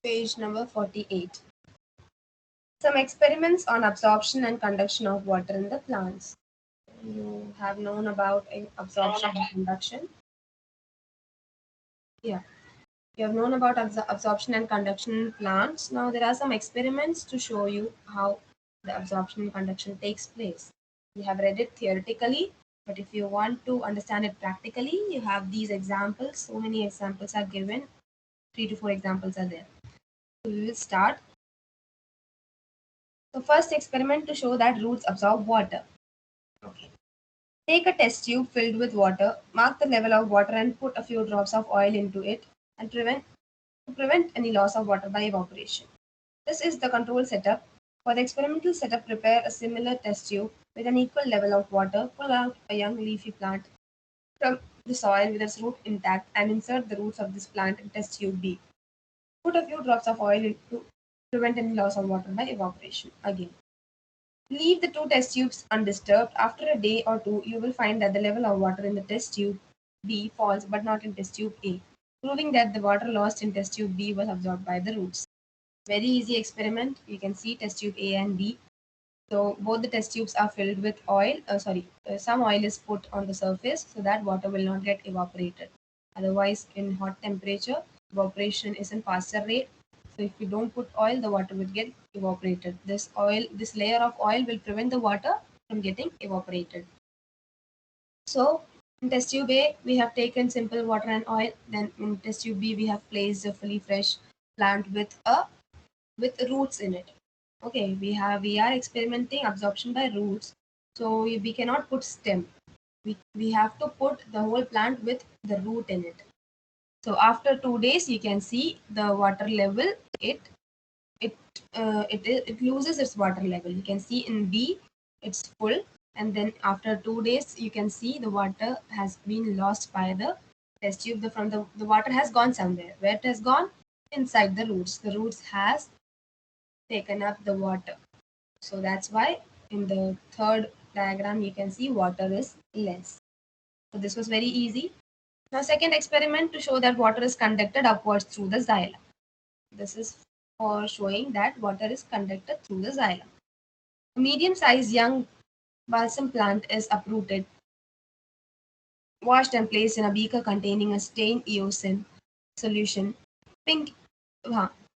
Page number 48. Some experiments on absorption and conduction of water in the plants. You have known about absorption and conduction. Yeah, you have known about absorption and conduction in plants. Now there are some experiments to show you how the absorption and conduction takes place. You have read it theoretically, but if you want to understand it practically, you have these examples. So many examples are given. 3 to 4 examples are there. So we will start. So first experiment to show that roots absorb water. Okay. Take a test tube filled with water, mark the level of water and put a few drops of oil into it and prevent any loss of water by evaporation. This is the control setup. For the experimental setup, prepare a similar test tube with an equal level of water, pull out a young leafy plant from the soil with its root intact and insert the roots of this plant in test tube B. Put a few drops of oil in to prevent any loss of water by evaporation. Again, leave the two test tubes undisturbed. After a day or two, you will find that the level of water in the test tube B falls but not in test tube A, proving that the water lost in test tube B was absorbed by the roots. Very easy experiment. You can see test tube A and B. So both the test tubes are filled with oil. Some oil is put on the surface so that water will not get evaporated. Otherwise, in hot temperature, evaporation is in faster rate. So if you don't put oil, the water will get evaporated. This layer of oil will prevent the water from getting evaporated. So in test tube A, we have taken simple water and oil. Then in test tube B, we have placed a fully fresh plant with roots in it. Okay, we are experimenting absorption by roots, so we cannot put stem. We have to put the whole plant with the root in it. So after 2 days, you can see the water level. It it loses its water level. You can see in B, it's full, and then after 2 days, you can see the water has been lost by the test tube. The water has gone somewhere. Where it has gone? Inside the roots. The roots has taken up the water. So that's why in the third diagram you can see water is less. So this was very easy. Now second experiment to show that water is conducted upwards through the xylem. This is for showing that water is conducted through the xylem. A medium-sized young balsam plant is uprooted, washed and placed in a beaker containing a stained eosin solution, pink,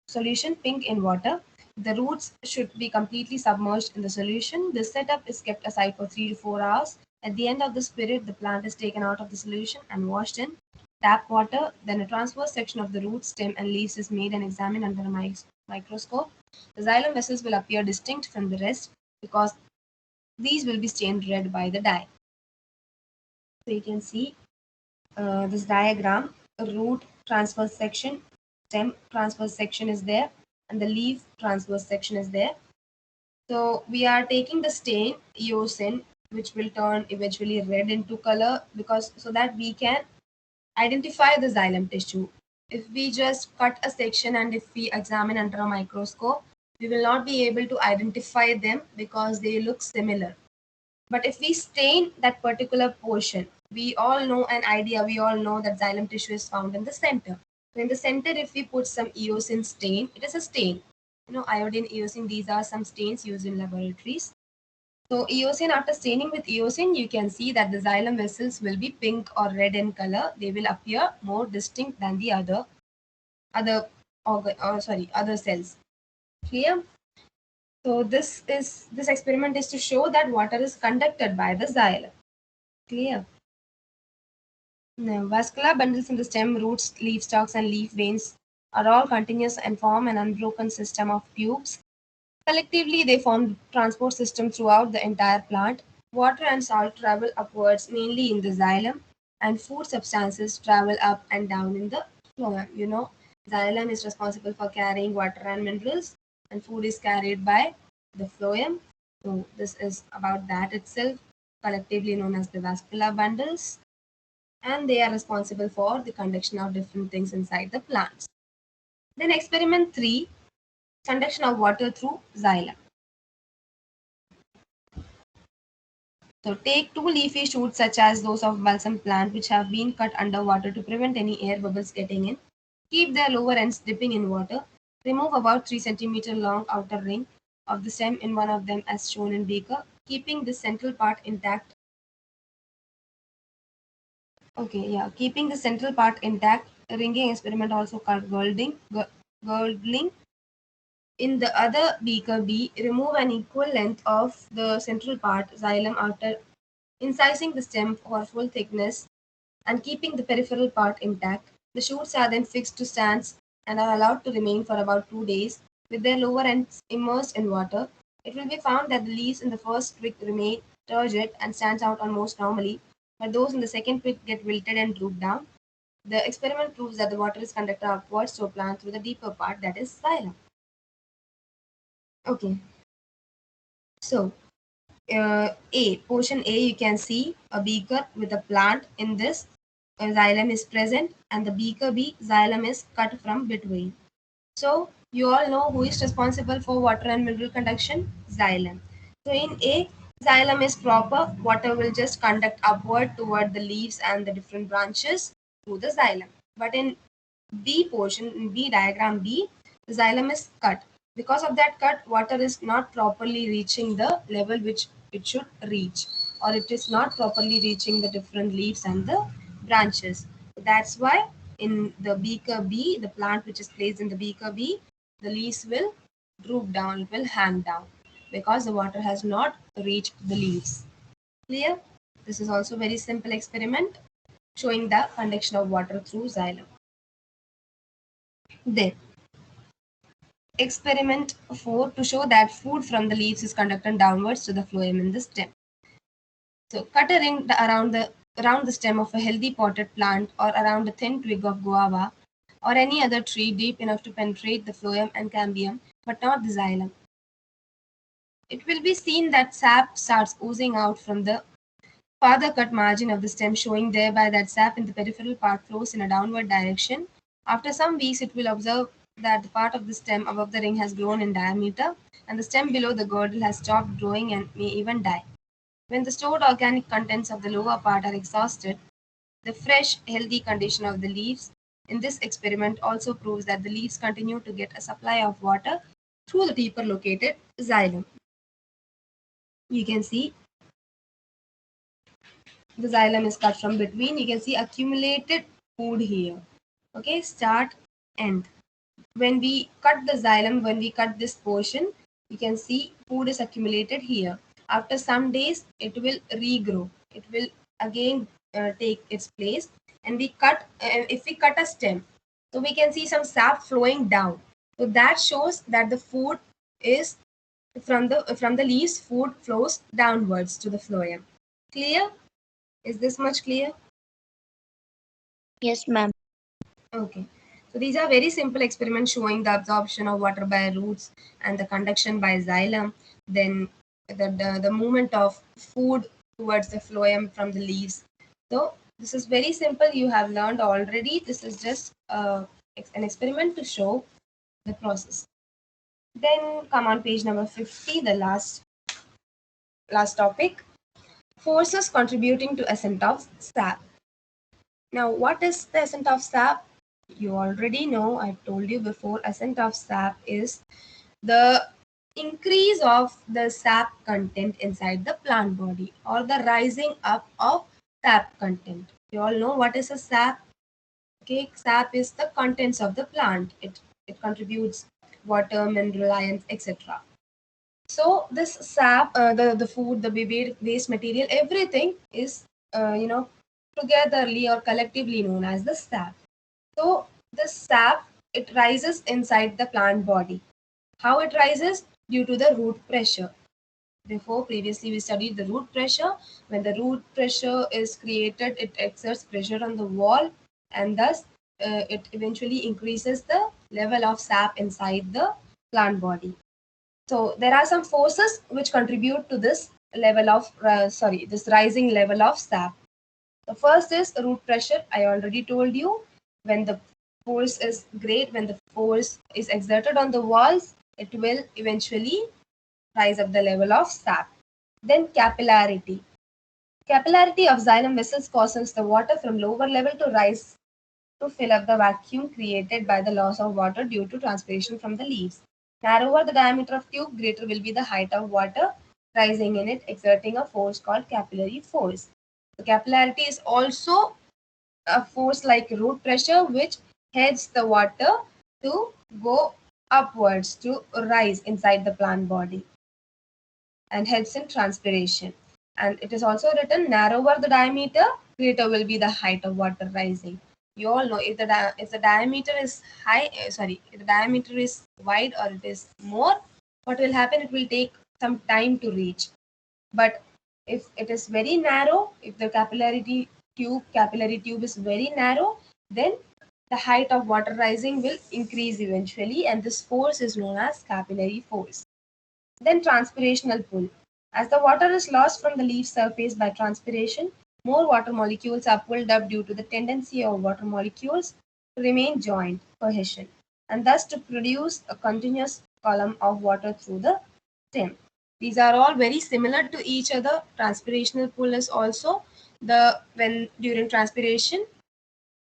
solution pink in water. The roots should be completely submerged in the solution. This setup is kept aside for 3 to 4 hours. At the end of this period, the plant is taken out of the solution and washed in tap water. Then a transverse section of the root, stem, and leaves is made and examined under a microscope. The xylem vessels will appear distinct from the rest because these will be stained red by the dye. So you can see this diagram. A root transverse section, stem transverse section is there, and the leaf transverse section is there. So we are taking the stain eosin, which will turn eventually red into color, because so that we can identify the xylem tissue. If we just cut a section and if we examine under a microscope, we will not be able to identify them because they look similar. But if we stain that particular portion, we all know that xylem tissue is found in the center. So in the center, if we put some eosin stain, it is a stain. Iodine, eosin, these are some stains used in laboratories. So eosin, after staining with eosin, you can see that the xylem vessels will be pink or red in color. They will appear more distinct than the other cells. Clear? So this experiment is to show that water is conducted by the xylem. Clear? Now, vascular bundles in the stem, roots, leaf stalks, and leaf veins are all continuous and form an unbroken system of tubes. Collectively, they form transport system throughout the entire plant. Water and salt travel upwards mainly in the xylem, and food substances travel up and down in the phloem. Xylem is responsible for carrying water and minerals, and food is carried by the phloem. So this is about that itself, collectively known as the vascular bundles, and they are responsible for the conduction of different things inside the plants. Then experiment 3, conduction of water through xylem. So take 2 leafy shoots such as those of balsam plant which have been cut underwater to prevent any air bubbles getting in. Keep their lower ends dipping in water. Remove about 3 centimeter long outer ring of the stem in one of them as shown in beaker, keeping the central part intact. Okay, yeah, keeping the central part intact. A ringing experiment also called girdling. In the other beaker B, remove an equal length of the central part, xylem, after incising the stem for full thickness and keeping the peripheral part intact. The shoots are then fixed to stands and are allowed to remain for about 2 days with their lower ends immersed in water. It will be found that the leaves in the first twig remain turgid and stands out almost normally, but those in the second twig get wilted and droop down. The experiment proves that the water is conducted upwards to a plant through the deeper part, that is xylem. Okay, so portion A, you can see a beaker with a plant in this. Xylem is present, and the beaker B, xylem is cut from between. So you all know who is responsible for water and mineral conduction? Xylem. So in A, xylem is proper. Water will just conduct upward toward the leaves and the different branches through the xylem. But in B portion, in B diagram B, the xylem is cut. Because of that cut, water is not properly reaching the level which it should reach, or it is not properly reaching the different leaves and the branches. That's why in the beaker B, the plant which is placed in the beaker B, the leaves will droop down, it will hang down because the water has not reached the leaves. Clear? This is also very simple experiment showing the conduction of water through xylem. Then experiment 4 to show that food from the leaves is conducted downwards to the phloem in the stem. So cut a ring around the stem of a healthy potted plant or around a thin twig of guava or any other tree deep enough to penetrate the phloem and cambium, but not the xylem. It will be seen that sap starts oozing out from the farther cut margin of the stem, showing thereby that sap in the peripheral part flows in a downward direction. After some weeks, it will observe that the part of the stem above the ring has grown in diameter, and the stem below the girdle has stopped growing and may even die. When the stored organic contents of the lower part are exhausted, the fresh, healthy condition of the leaves in this experiment also proves that the leaves continue to get a supply of water through the deeper located xylem. You can see the xylem is cut from between. You can see accumulated food here. Okay, start, end. When we cut the xylem, when we cut this portion, you can see food is accumulated here. After some days, it will regrow. It will again take its place. And we cut, if we cut a stem, so we can see some sap flowing down. So that shows that the food is from the leaves, food flows downwards to the phloem. Clear? Is this much clear? Yes, ma'am. Okay. So these are very simple experiments showing the absorption of water by roots and the conduction by xylem, then the movement of food towards the phloem from the leaves. So this is very simple. You have learned already. This is just an experiment to show the process. Then come on page number 50, the last topic. Forces contributing to ascent of sap. Now, what is the ascent of sap? You already know, I told you before, ascent of sap is the increase of the sap content inside the plant body or the rising up of sap content. You all know what is a sap? Okay, sap is the contents of the plant. It contributes water, mineral, ions, etc. So this sap, the food, the waste material, everything is togetherly or collectively known as the sap. So the sap, it rises inside the plant body. How it rises? Due to the root pressure. Before, previously we studied the root pressure. When the root pressure is created, it exerts pressure on the wall, and thus it eventually increases the level of sap inside the plant body. So there are some forces which contribute to this level of this rising level of sap. The first is root pressure. I already told you, when the force is great, when the force is exerted on the walls, it will eventually rise up the level of sap. Then capillarity. Capillarity of xylem vessels causes the water from lower level to rise to fill up the vacuum created by the loss of water due to transpiration from the leaves. Narrower the diameter of tube, greater will be the height of water rising in it, exerting a force called capillary force. The capillarity is also a force like root pressure which heads the water to go upwards to rise inside the plant body and helps in transpiration. And it is also written narrower the diameter, greater will be the height of water rising. You all know if the diameter is high, if the diameter is wide or it is more, what will happen? It will take some time to reach. But if it is very narrow, if the capillary tube is very narrow, then the height of water rising will increase eventually, and this force is known as capillary force. Then transpirational pull. As the water is lost from the leaf surface by transpiration, more water molecules are pulled up due to the tendency of water molecules to remain joined, cohesion, and thus to produce a continuous column of water through the stem. These are all very similar to each other. Transpirational pull is also the when during transpiration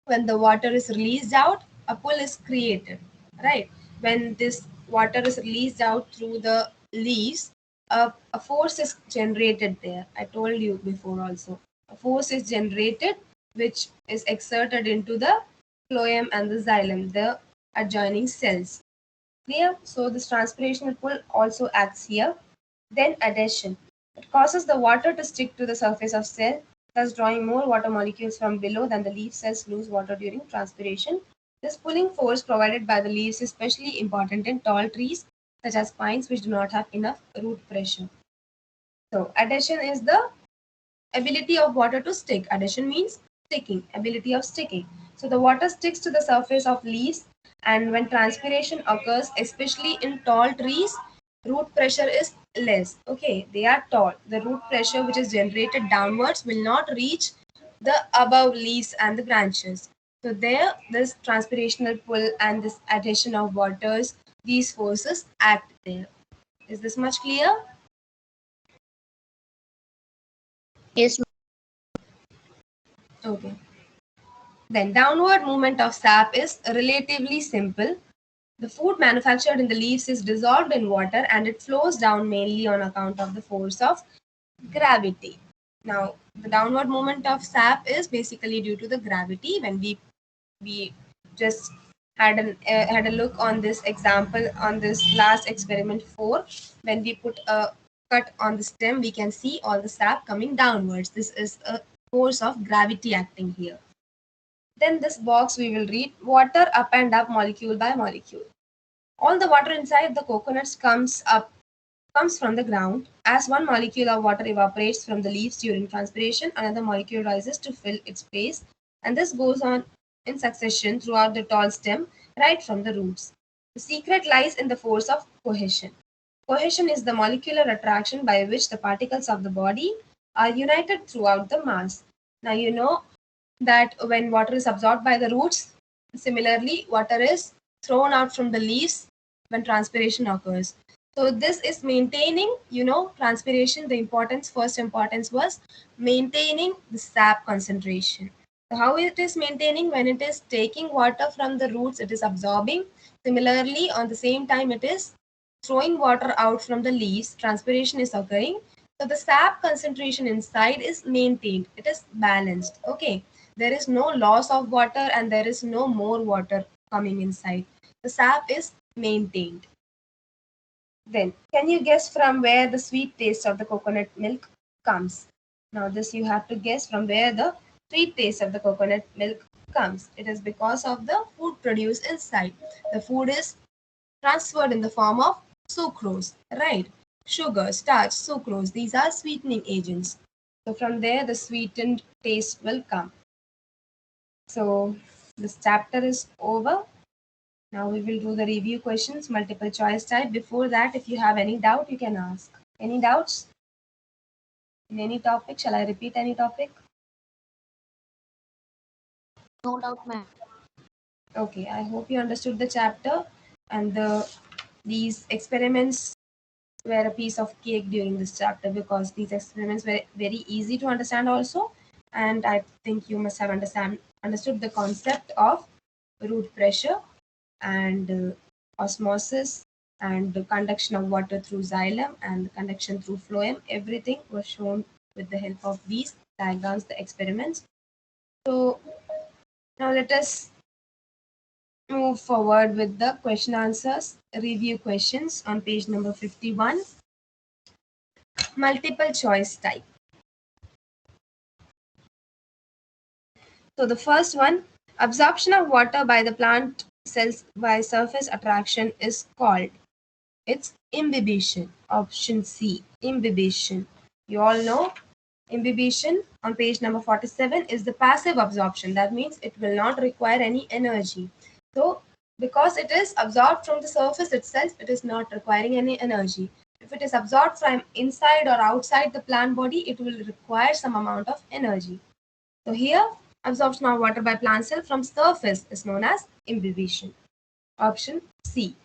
when the water is released out, a pull is created, right? When this water is released out through the leaves, a force is generated there. I told you before also. A force is generated which is exerted into the phloem and the xylem, the adjoining cells. Clear? So this transpirational pull also acts here. Then adhesion. It causes the water to stick to the surface of cell, thus drawing more water molecules from below than the leaf cells lose water during transpiration. This pulling force provided by the leaves is especially important in tall trees such as pines which do not have enough root pressure. So adhesion is the ability of water to stick. Adhesion means sticking, ability of sticking. So the water sticks to the surface of leaves, and when transpiration occurs, especially in tall trees, root pressure is less. Okay, they are tall. The root pressure which is generated downwards will not reach the above leaves and the branches. So there, this transpirational pull and this adhesion of waters, these forces act there. Is this much clear? Yes, Okay. Then downward movement of sap is relatively simple. The food manufactured in the leaves is dissolved in water and it flows down mainly on account of the force of gravity. Now, the downward movement of sap is basically due to the gravity. When we just had a look on this example on this last experiment 4, when we put a cut on the stem, we can see all the sap coming downwards. This is a force of gravity acting here. Then this box we will read water up and up molecule by molecule. All the water inside the coconuts comes from the ground. As one molecule of water evaporates from the leaves during transpiration, another molecule rises to fill its place, and this goes on in succession throughout the tall stem, right from the roots. The secret lies in the force of cohesion. Cohesion is the molecular attraction by which the particles of the body are united throughout the mass. Now you know that when water is absorbed by the roots, similarly, water is thrown out from the leaves when transpiration occurs. So this is maintaining, transpiration. The first importance was maintaining the sap concentration. So how it is maintaining? When it is taking water from the roots, it is absorbing. Similarly, on the same time, it is throwing water out from the leaves. Transpiration is occurring. So the sap concentration inside is maintained. It is balanced. Okay. There is no loss of water and there is no more water coming inside. The sap is maintained. Then, can you guess from where the sweet taste of the coconut milk comes? Now, this you have to guess from where the sweet taste of the coconut milk comes. It is because of the food produced inside. The food is transferred in the form of sucrose, right? Sugar, starch, sucrose, these are sweetening agents. So, from there, the sweetened taste will come. So, this chapter is over. Now we will do the review questions, multiple choice type. Before that, if you have any doubt, you can ask. Any doubts in any topic? Shall I repeat any topic? no doubt, ma'am. Okay, I hope you understood the chapter and these experiments were a piece of cake during this chapter because these experiments were very easy to understand also, and I think you must have understood the concept of root pressure and osmosis and the conduction of water through xylem and the conduction through phloem. Everything was shown with the help of these diagrams, the experiments. So now let us move forward with the question answers. Review questions on page number 51. Multiple choice type. So the first one, absorption of water by the plant cells by surface attraction is called. It's imbibition. Option C, imbibition. You all know imbibition on page number 47 is the passive absorption. That means it will not require any energy. So because it is absorbed from the surface itself, it is not requiring any energy. If it is absorbed from inside or outside the plant body, it will require some amount of energy. So here, absorption of water by plant cell from surface is known as imbibition. Option C.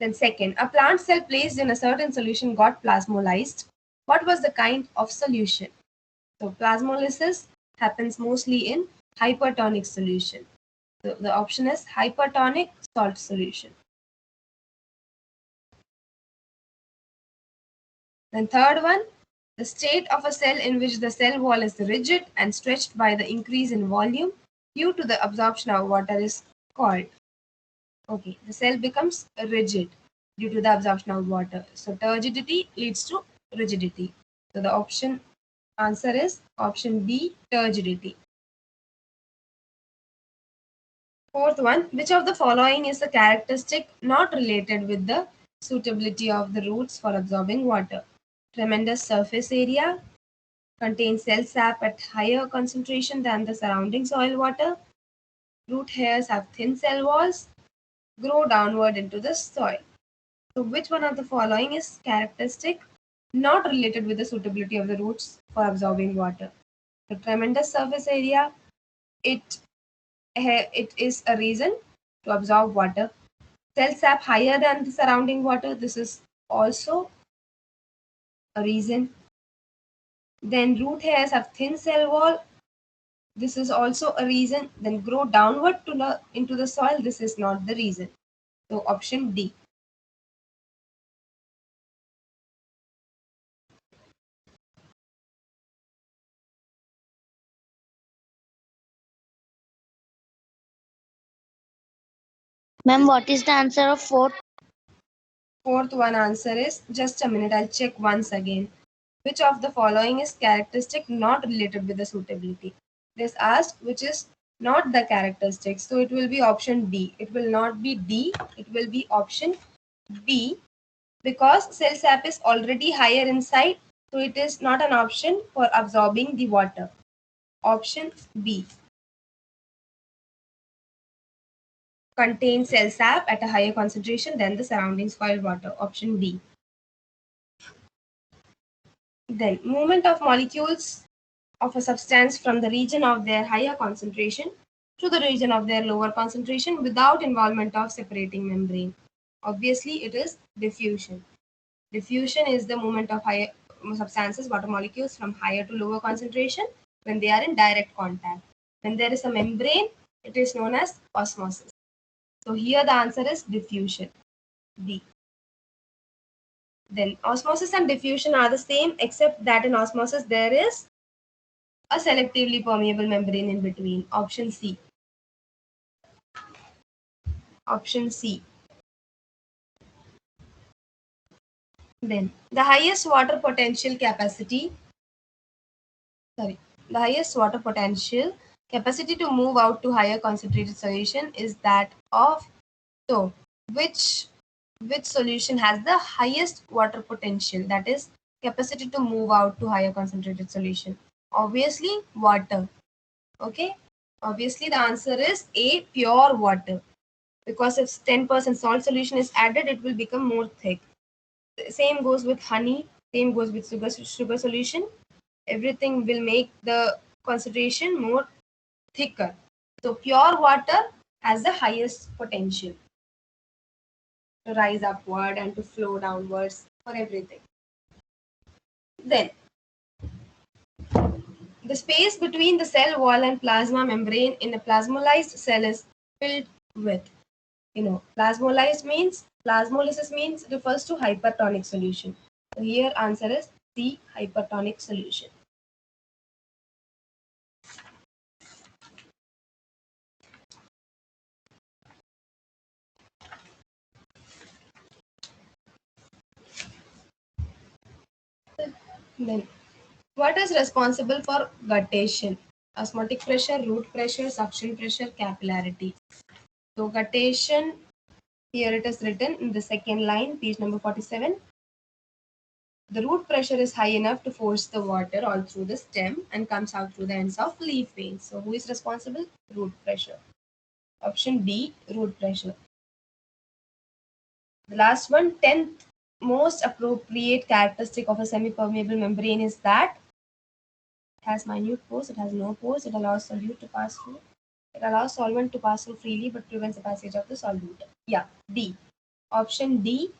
Then second, a plant cell placed in a certain solution got plasmolysed. What was the kind of solution? So plasmolysis happens mostly in hypertonic solution. So the option is hypertonic salt solution. Then third one, the state of a cell in which the cell wall is rigid and stretched by the increase in volume due to the absorption of water is called. Okay, the cell becomes rigid due to the absorption of water. So turgidity leads to rigidity. So the option answer is option B, turgidity. Fourth one, which of the following is a characteristic not related with the suitability of the roots for absorbing water? Tremendous surface area, contains cell sap at higher concentration than the surrounding soil water, root hairs have thin cell walls, grow downward into the soil. So which one of the following is characteristic not related with the suitability of the roots for absorbing water? The tremendous surface area, it it is a reason to absorb water. Cell sap higher than the surrounding water, this is also a reason. Then root hairs have thin cell wall, this is also a reason. Then grow downward into the soil, this is not the reason. So option D. Ma'am, what is the answer of fourth? Fourth one answer is, just a minute, I'll check once again. Which of the following is characteristic not related with the suitability? It is asked which is not the characteristic. So it will be option B. It will not be D. It will be option B because cell sap is already higher inside. So it is not an option for absorbing the water. Option B. Contains cell sap at a higher concentration than the surrounding soil water. Option B. Then movement of molecules of a substance from the region of their higher concentration to the region of their lower concentration without involvement of separating membrane. Obviously, it is diffusion. Diffusion is the movement of higher substances, water molecules from higher to lower concentration when they are in direct contact. When there is a membrane, it is known as osmosis. So here the answer is diffusion. D. Then osmosis and diffusion are the same except that in osmosis there is a selectively permeable membrane in between. Option C. Option C. Then the highest water potential capacity, sorry, the highest water potential capacity to move out to higher concentrated solution is that of, so which solution has the highest water potential, that is capacity to move out to higher concentrated solution? Obviously water. Okay, obviously the answer is A, pure water, because if 10% salt solution is added it will become more thick. Same goes with honey, same goes with sugar solution. Everything will make the concentration more thicker. So pure water has the highest potential to rise upward and to flow downwards for everything. Then The space between the cell wall and plasma membrane in a plasmolysed cell is filled with, plasmolysis means refers to hypertonic solution. So here answer is C, hypertonic solution. Then what is responsible for guttation? Osmotic pressure, root pressure, suction pressure, capillarity. So guttation, here it is written in the second line, page number 47. The root pressure is high enough to force the water all through the stem and comes out through the ends of leaf veins. So who is responsible? Root pressure. Option B, root pressure. The last one, 10th most appropriate characteristic of a semi-permeable membrane is that it has minute pores, it has no pores, it allows solute to pass through, it allows solvent to pass through freely but prevents the passage of the solute. Yeah, D. Option D.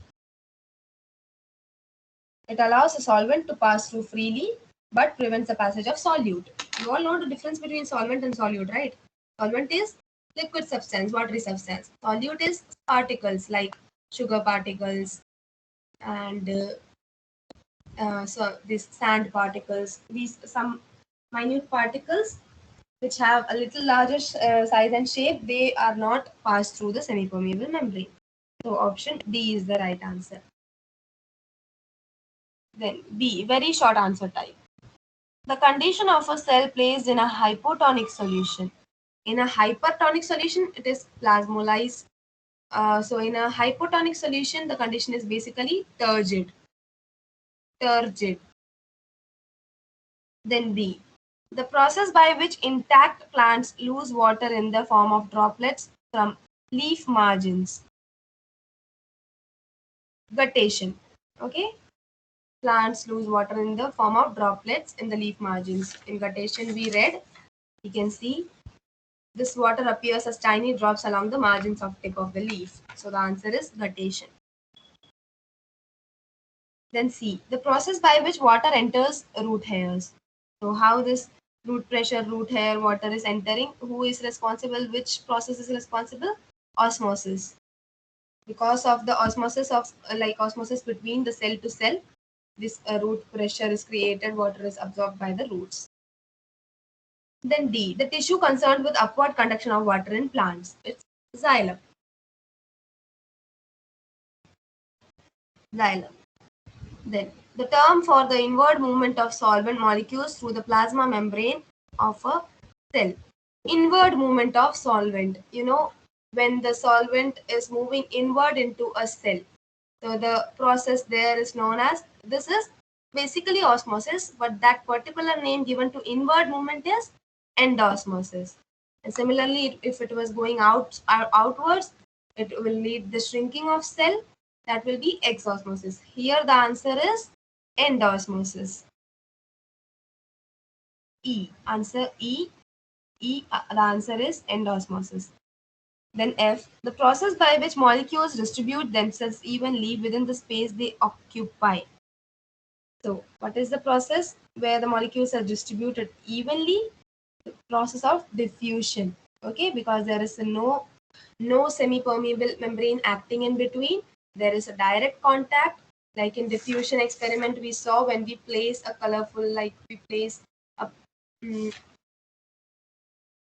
It allows a solvent to pass through freely but prevents the passage of solute. You all know the difference between solvent and solute, right? Solvent is liquid substance, watery substance. Solute is particles like sugar particles and so these sand particles, these some minute particles which have a little larger size and shape, they are not passed through the semi-permeable membrane. So option D is the right answer. Then B, very short answer type. The condition of a cell placed in a hypotonic solution. In a hypertonic solution, it is plasmolysed. So in a hypotonic solution, the condition is basically turgid. Turgid. Then B. The process by which intact plants lose water in the form of droplets from leaf margins. Guttation. Okay. Plants lose water in the form of droplets in the leaf margins. In guttation, we read, you can see this water appears as tiny drops along the margins of tip of the leaf. So the answer is guttation. Then C. The process by which water enters root hairs. So how this root pressure, root hair, water is entering, who is responsible, which process is responsible? Osmosis. Because of the osmosis of osmosis between the cell to cell, this root pressure is created, water is absorbed by the roots. Then D. The tissue concerned with upward conduction of water in plants. It's xylem. Xylem. Then, the term for the inward movement of solvent molecules through the plasma membrane of a cell. Inward movement of solvent. When the solvent is moving inward into a cell. So, the process there is known as, this is basically osmosis, but that particular name given to inward movement is endosmosis. And similarly, if it was going outwards, it will lead the shrinking of cell, that will be exosmosis. Here the answer is endosmosis. E. Answer E. E. The answer is endosmosis. Then F. The process by which molecules distribute themselves evenly within the space they occupy. So, what is the process where the molecules are distributed evenly? The process of diffusion. Okay, because there is no semi-permeable membrane acting in between. There is a direct contact. Like in diffusion experiment we saw, when we place a colorful, like we place a, mm,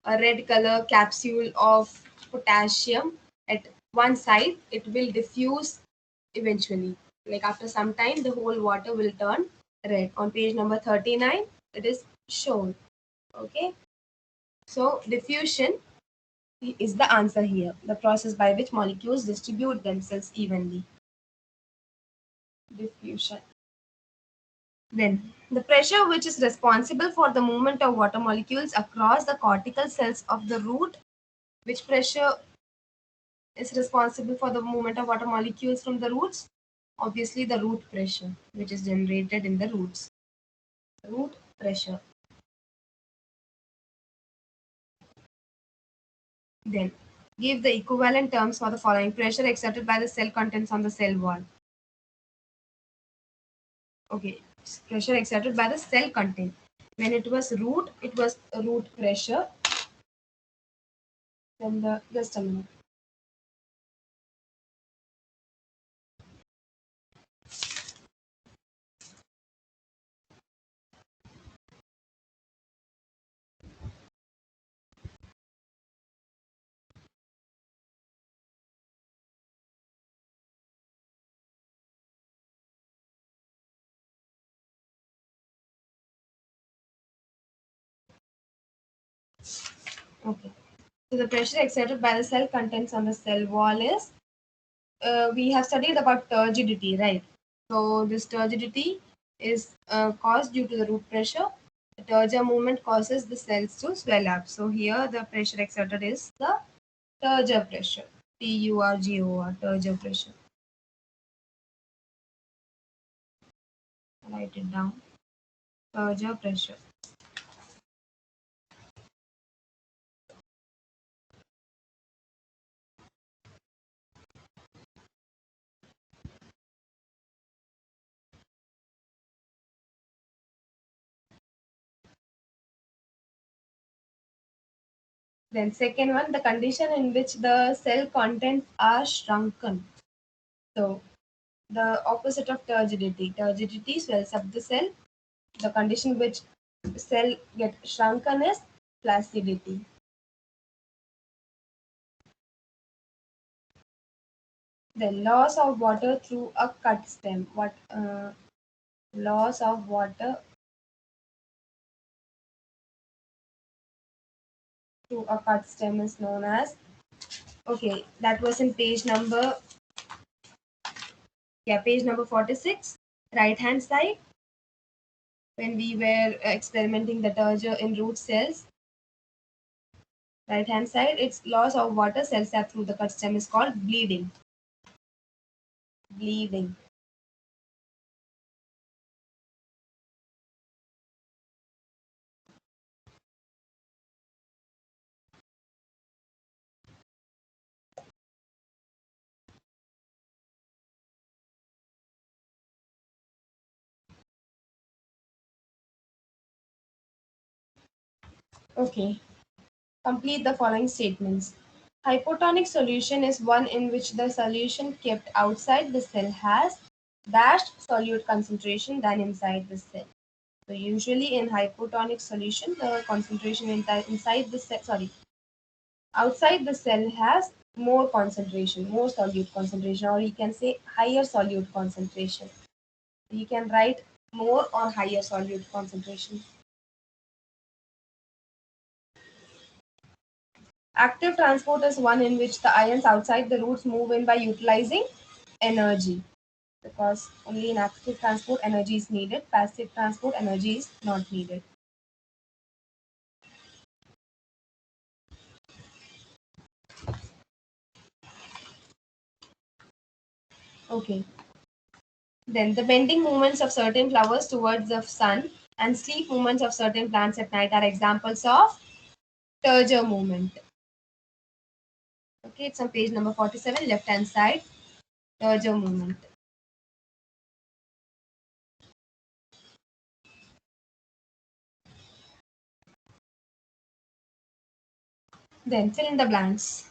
a red color capsule of potassium at one side, it will diffuse eventually. Like after some time, the whole water will turn red. On page number 39, it is shown. Okay. So diffusion is the answer here, the process by which molecules distribute themselves evenly. Diffusion. Then, the pressure which is responsible for the movement of water molecules across the cortical cells of the root. Which pressure is responsible for the movement of water molecules from the roots? Obviously, the root pressure, which is generated in the roots. Root pressure. Then, give the equivalent terms for the following: pressure exerted by the cell contents on the cell wall. Okay, pressure exerted by the cell content. When it was root, it was root pressure. Then the just a minute. Okay. So the pressure exerted by the cell contents on the cell wall is, we have studied about turgidity, right? So this turgidity is caused due to the root pressure. The turgor movement causes the cells to swell up. So here the pressure exerted is the turgor pressure. Turgor, turgor pressure. Write it down. Turgor pressure. Then second one, the condition in which the cell contents are shrunken. So the opposite of turgidity. Turgidity swells up the cell. The condition which cell get shrunken is flaccidity. The loss of water through a cut stem. What loss of water through a cut stem is known as? Okay, that was in page number 46, right hand side, when we were experimenting the turgor in root cells. Right hand side, its loss of water cell sap through the cut stem is called bleeding. Bleeding. Okay. Complete the following statements. Hypotonic solution is one in which the solution kept outside the cell has dashed solute concentration than inside the cell. So usually in hypotonic solution, the concentration inside the cell, sorry, outside the cell has more concentration, more solute concentration, or you can say higher solute concentration. You can write more or higher solute concentration. Active transport is one in which the ions outside the roots move in by utilizing energy, because only in active transport energy is needed, passive transport energy is not needed. Okay. Then the bending movements of certain flowers towards the sun and sleep movements of certain plants at night are examples of turgor movement. Okay, it's on page number 47, left hand side, turgor movement. Then fill in the blanks.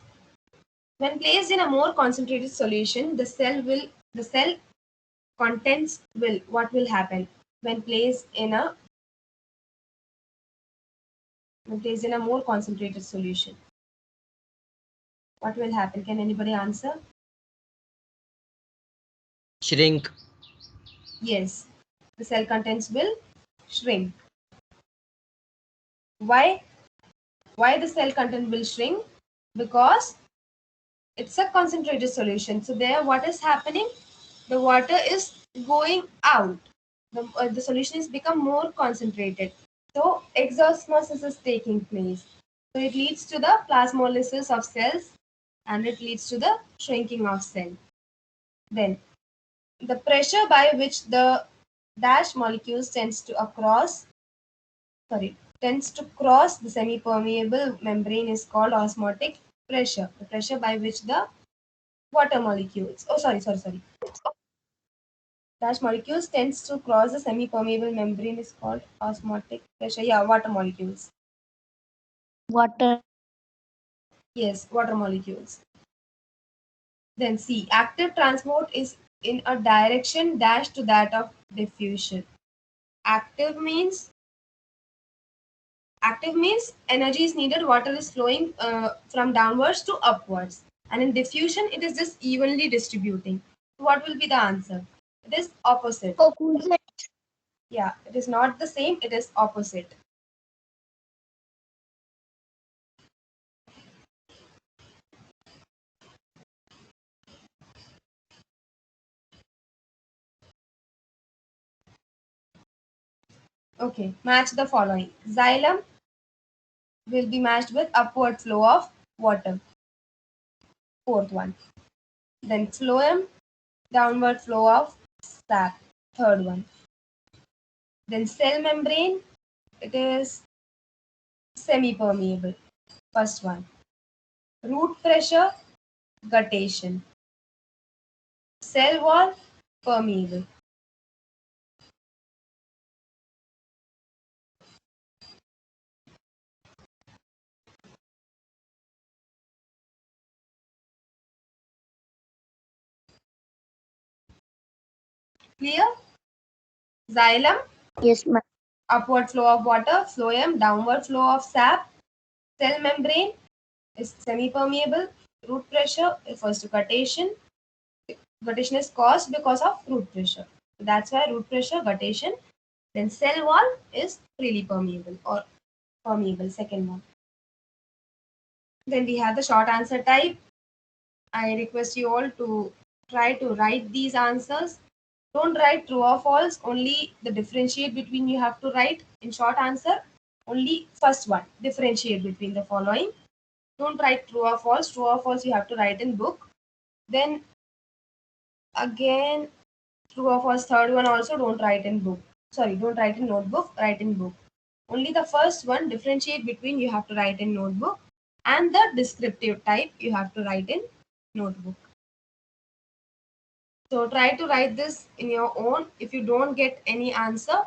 When placed in a more concentrated solution, the cell contents will, what will happen when placed in a more concentrated solution? What will happen? Can anybody answer? Shrink. Yes, the cell contents will shrink. Why? Why the cell content will shrink? Because it's a concentrated solution. So there, what is happening? The water is going out. The solution is become more concentrated. So exosmosis is taking place. So it leads to the plasmolysis of cells and it leads to the shrinking of cell. Then the pressure by which the dash molecules tends to cross the semi-permeable membrane is called osmotic pressure. The pressure by which the water molecules. Oh, sorry. Dash molecules tends to cross the semi-permeable membrane is called osmotic pressure. Yeah, water molecules. Water. Yes, water molecules. Then C. Active transport is in a direction dash to that of diffusion. Active means active means energy is needed. Water is flowing from downwards to upwards, and in diffusion, it is just evenly distributing. So what will be the answer? It is opposite. Opposite. Yeah, it is not the same. It is opposite. Okay, match the following. Xylem will be matched with upward flow of water. Fourth one. Then phloem, downward flow of sap. Third one. Then cell membrane, it is semi-permeable. First one. Root pressure, guttation. Cell wall, permeable. Clear? Xylem, Yes, ma'am. upward flow of water. Phloem, downward flow of sap. Cell membrane is semi-permeable. Root pressure refers to guttation. Guttation is caused because of root pressure. So that's why root pressure, guttation. Then cell wall is freely permeable or permeable, second one. Then we have the short answer type. I request you all to try to write these answers. Don't write true or false, only the differentiate between you have to write in short answer. Only first one, differentiate between the following. Don't write true or false. True or false you have to write in book. Then again, true or false, third one also don't write in book. Sorry, don't write in notebook, write in book. Only the first one, differentiate between you have to write in notebook, and the descriptive type you have to write in notebook. So try to write this in your own. If you don't get any answer,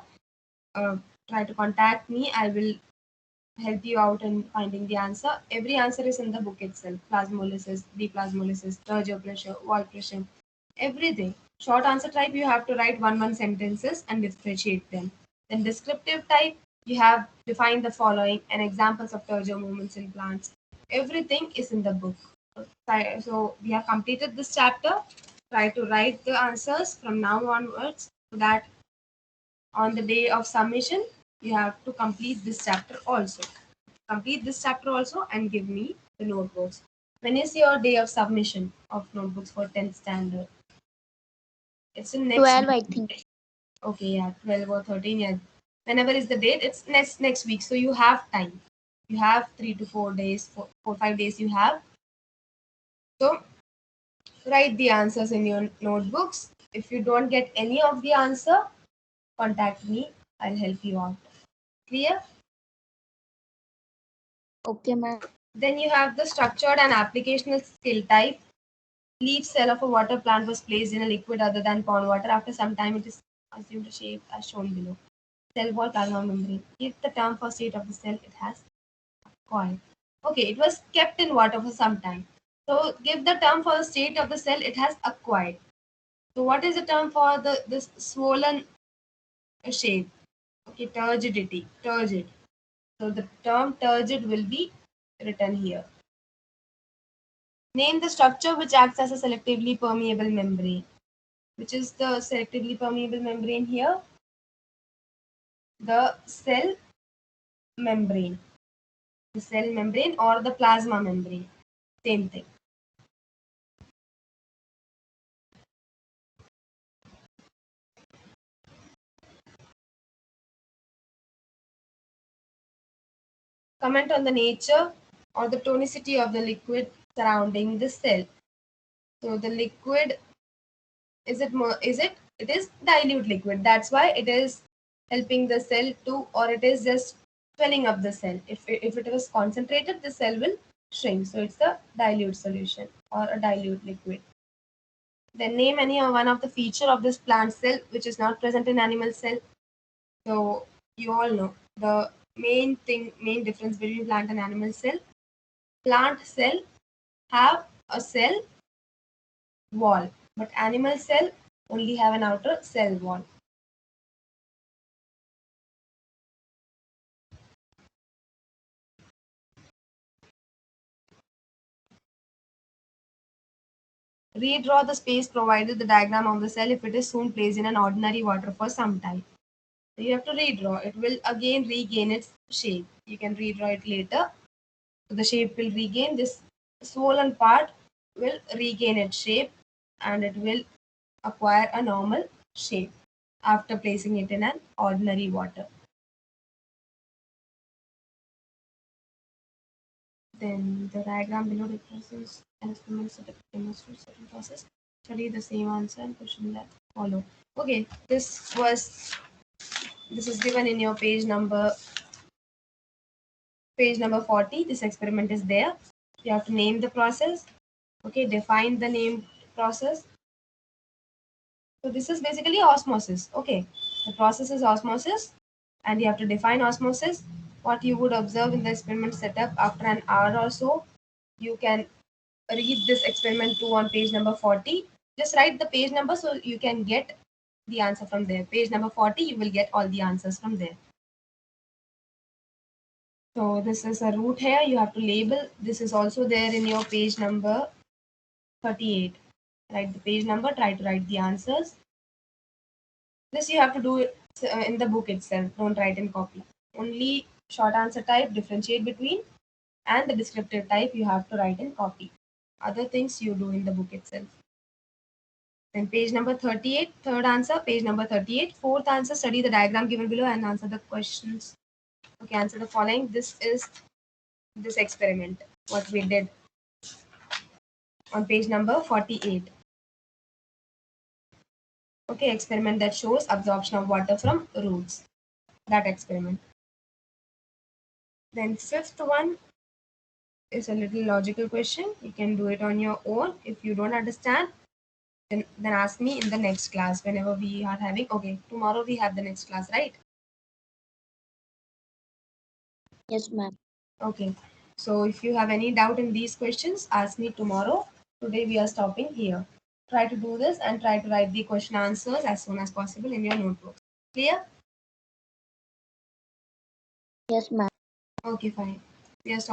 uh, try to contact me. I will help you out in finding the answer. Every answer is in the book itself. Plasmolysis, deplasmolysis, Turgor pressure, wall pressure, everything. Short answer type, you have to write one sentences and differentiate them. Then descriptive type, you have defined the following and examples of Turgor movements in plants. Everything is in the book. So we have completed this chapter. Try to write the answers from now onwards so that on the day of submission, you have to complete this chapter also. Complete this chapter also and give me the notebooks. When is your day of submission of notebooks for 10th standard? It's in next 12, week. I think. Okay, yeah, 12 or 13. Yeah. Whenever is the date, it's next week. So you have time. You have 3 to 4 days, 4 5 days you have. So write the answers in your notebooks. If you don't get any of the answer, contact me. I'll help you out. Clear? Okay, ma'am. Then you have the structured and applicational skill type. Leaf cell of a water plant was placed in a liquid other than pond water. After some time, it is assumed a shape as shown below. Cell wall plasma membrane. If the term for state of the cell, it has coil. Okay, it was kept in water for some time. So give the term for the state of the cell, it has acquired. So what is the term for the this swollen shape? Okay, turgidity, turgid. So the term turgid will be written here. Name the structure which acts as a selectively permeable membrane. Which is the selectively permeable membrane here? The cell membrane. The cell membrane or the plasma membrane. Same thing. Comment on the nature or the tonicity of the liquid surrounding the cell. So the liquid, it is dilute liquid. That's why it is helping the cell to, or it is just filling up the cell. If it was concentrated, the cell will shrink. So it's a dilute solution or a dilute liquid. Then name any one of the feature of this plant cell which is not present in animal cell. So you all know the main difference between plant and animal cell. Plant cell have a cell wall, but animal cell only have an outer cell wall. Redraw the space provided the diagram of the cell if it is soon placed in an ordinary water for some time. So you have to redraw. It will again regain its shape. You can redraw it later. So the shape will regain. This swollen part will regain its shape and it will acquire a normal shape after placing it in an ordinary water. Then the diagram below represents an experiment set up demonstrates certain process. Study the same answer and question that follow. Okay, this is given in your page number 40. This experiment is there. You have to name the process. Okay, define the named process. So this is basically osmosis. Okay, the process is osmosis, and you have to define osmosis. What you would observe in the experiment setup after an hour or so, you can read this experiment 2 on page number 40. Just write the page number so you can get the answer from there. Page number 40, you will get all the answers from there. So this is a root here. You have to label. This is also there in your page number 38. Write the page number. Try to write the answers. This you have to do it in the book itself. Don't write in copy. Only short answer type, differentiate between, and the descriptive type you have to write in copy. Other things you do in the book itself. Then page number 38, third answer, page number 38, fourth answer, study the diagram given below and answer the questions. Okay, answer the following. This is this experiment, what we did on page number 48. Okay, experiment that shows absorption of water from roots. That experiment. Then fifth one is a little logical question. You can do it on your own. If you don't understand, then ask me in the next class whenever we are having. Okay, tomorrow we have the next class, right? Yes, ma'am. Okay. So if you have any doubt in these questions, ask me tomorrow. Today we are stopping here. Try to do this and try to write the question answers as soon as possible in your notebook. Clear? Yes, ma'am. Okay, fine. We are stopping.